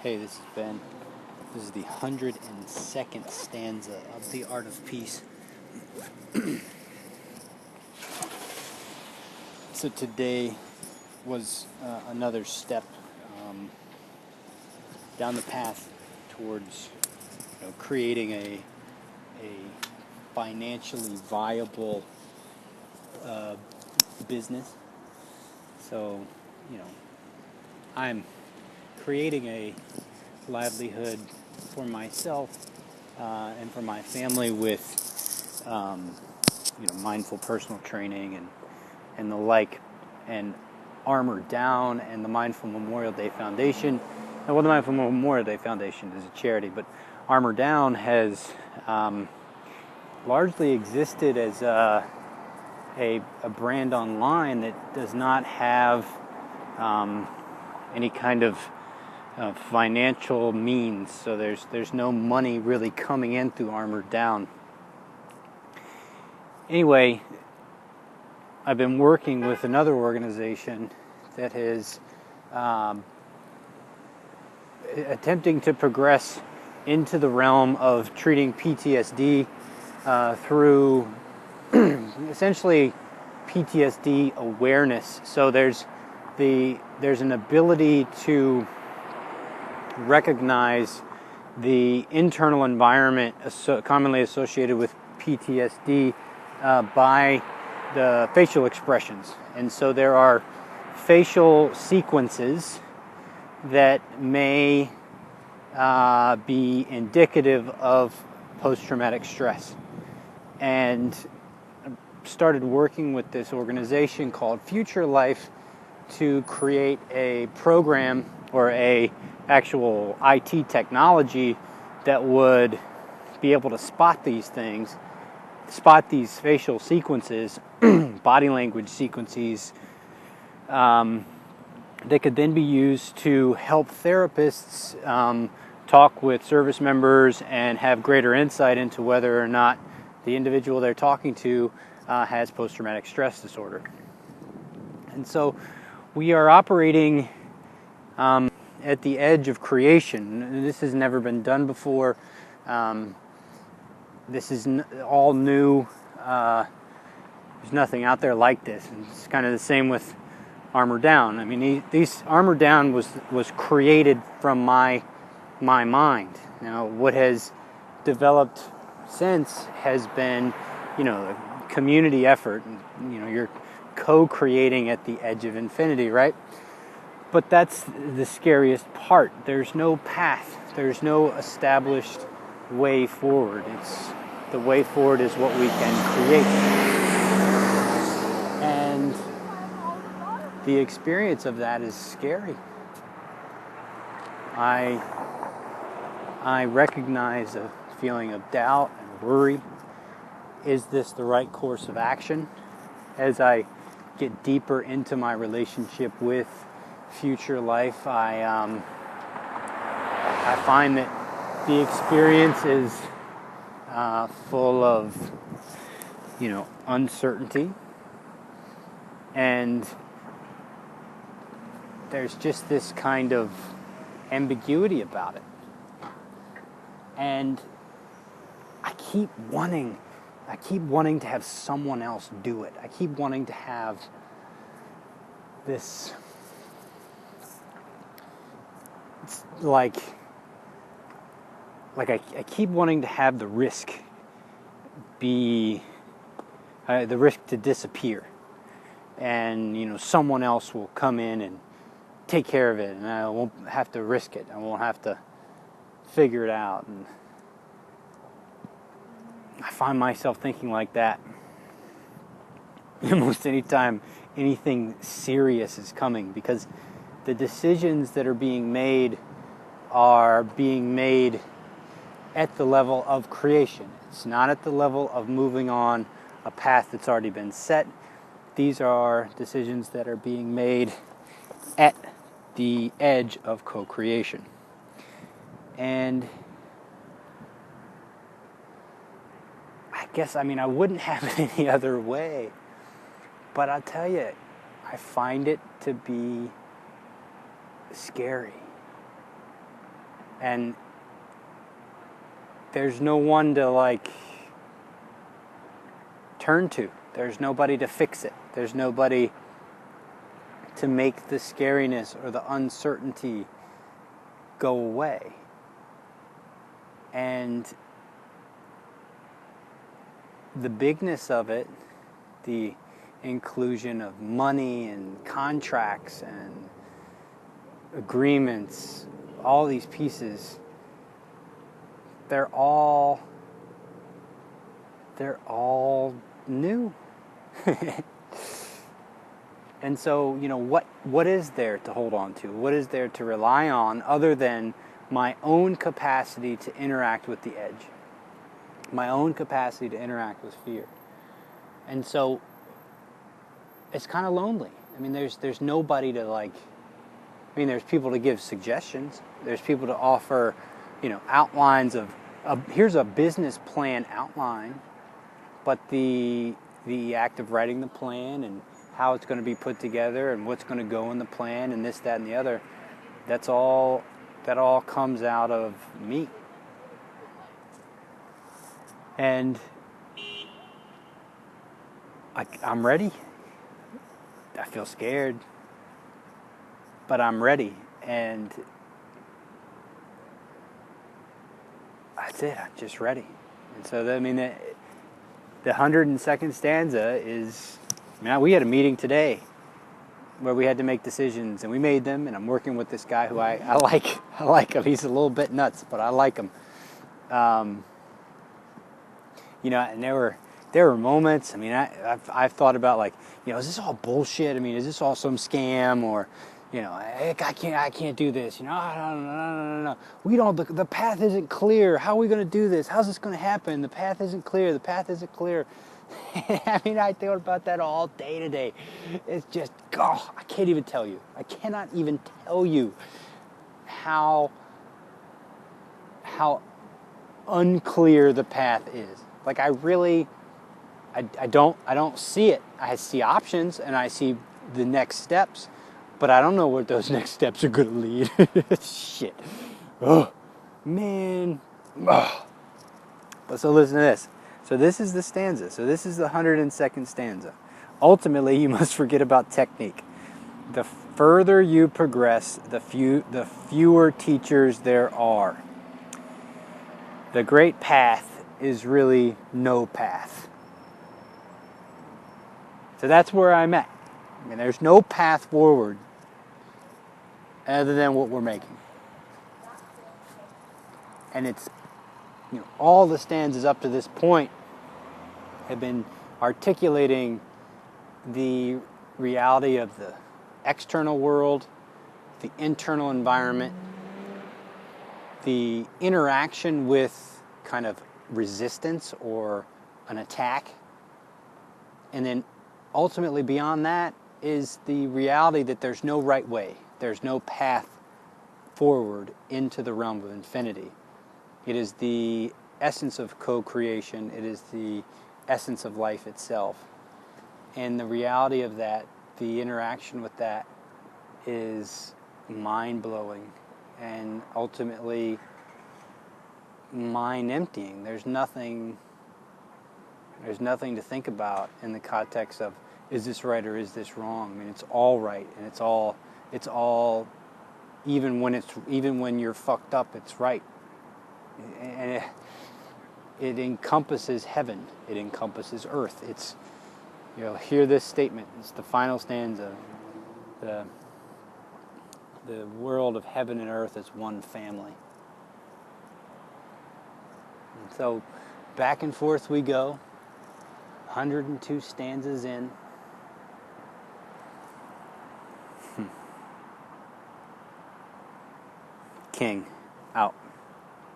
Hey, this is Ben. This is the 102nd stanza of The Art of Peace. So today was another step down the path towards creating a financially viable business. So, I'm creating a livelihood for myself and for my family with mindful personal training and the like, and Armor Down and the Mindful Memorial Day Foundation. And well, the Mindful Memorial Day Foundation is a charity, but Armor Down has largely existed as a brand online that does not have any kind of financial means. So there's no money really coming in through Armor Down. Anyway, I've been working with another organization that is attempting to progress into the realm of treating PTSD through essentially PTSD awareness. So there's an ability to recognize the internal environment commonly associated with PTSD by the facial expressions. And so there are facial sequences that may be indicative of post-traumatic stress. And I started working with this organization called Future Life to create a program or a actual IT technology that would be able to spot these things, spot these facial sequences, body language sequences, that could then be used to help therapists talk with service members and have greater insight into whether or not the individual they're talking to has post-traumatic stress disorder. And so we are operating at the edge of creation. This has never been done before. This is all new. There's nothing out there like this. And it's kind of the same with Armor Down. I mean, these Armor Down was created from my mind. Now, what has developed since has been, a community effort. You're co-creating at the edge of infinity, right? But that's the scariest part. There's no path. There's no established way forward. The way forward is what we can create. And the experience of that is scary. I recognize a feeling of doubt and worry. Is this the right course of action? As I get deeper into my relationship with Future Life, I find that the experience is full of, uncertainty, and there's just this kind of ambiguity about it. And I keep wanting to have someone else do it. I keep wanting to have this, it's like I keep wanting to have the risk be the risk to disappear, and someone else will come in and take care of it, and I won't have to risk it. I won't have to figure it out. And I find myself thinking like that almost anytime anything serious is coming, because the decisions that are being made at the level of creation. It's not at the level of moving on a path that's already been set. These are decisions that are being made at the edge of co-creation. And I guess, I wouldn't have it any other way. But I'll tell you, I find it to be scary. And there's no one to like turn to. There's nobody to fix it. There's nobody to make the scariness or the uncertainty go away. And the bigness of it, the inclusion of money and contracts and agreements, all these pieces, they're all new. And so, what is there to hold on to? What is there to rely on other than my own capacity to interact with the edge? My own capacity to interact with fear. And so it's kind of lonely. I mean, there's nobody to there's people to give suggestions. There's people to offer, outlines of here's a business plan outline, but the act of writing the plan and how it's going to be put together and what's going to go in the plan and this, that, and the other, that all comes out of me. And I'm ready. I feel scared, but I'm ready. And that's it. I'm just ready. And so, the 102nd stanza is, we had a meeting today where we had to make decisions, and we made them, and I'm working with this guy who I like. I like him. He's a little bit nuts, but I like him. And there were moments. I've thought about is this all bullshit? Is this all some scam? Or, I can't do this. No. We don't. The path isn't clear. How are we going to do this? How's this going to happen? The path isn't clear. The path isn't clear. I thought about that all day today. It's just, I can't even tell you. I cannot even tell you how unclear the path is. I don't see it. I see options and I see the next steps, but I don't know what those next steps are going to lead. Shit. Oh, man. Oh. But so listen to this. So this is the stanza. So this is the 102nd stanza. Ultimately, you must forget about technique. The further you progress, the fewer teachers there are. The great path is really no path. So that's where I'm at. There's no path forward other than what we're making. And it's, all the stanzas up to this point have been articulating the reality of the external world, the internal environment, the interaction with kind of resistance or an attack, and then ultimately beyond that is the reality that there's no right way. There's no path forward into the realm of infinity. It is the essence of co-creation. It is the essence of life itself. And the reality of that, the interaction with that, is mind-blowing and ultimately mind-emptying. There's nothing to think about in the context of, is this right or is this wrong? It's all right, and it's all even when you're fucked up, it's right. And it encompasses heaven. It encompasses earth. It's, hear this statement. It's the final stanza. The world of heaven and earth is one family. And so back and forth we go. 102 stanzas in. King, out.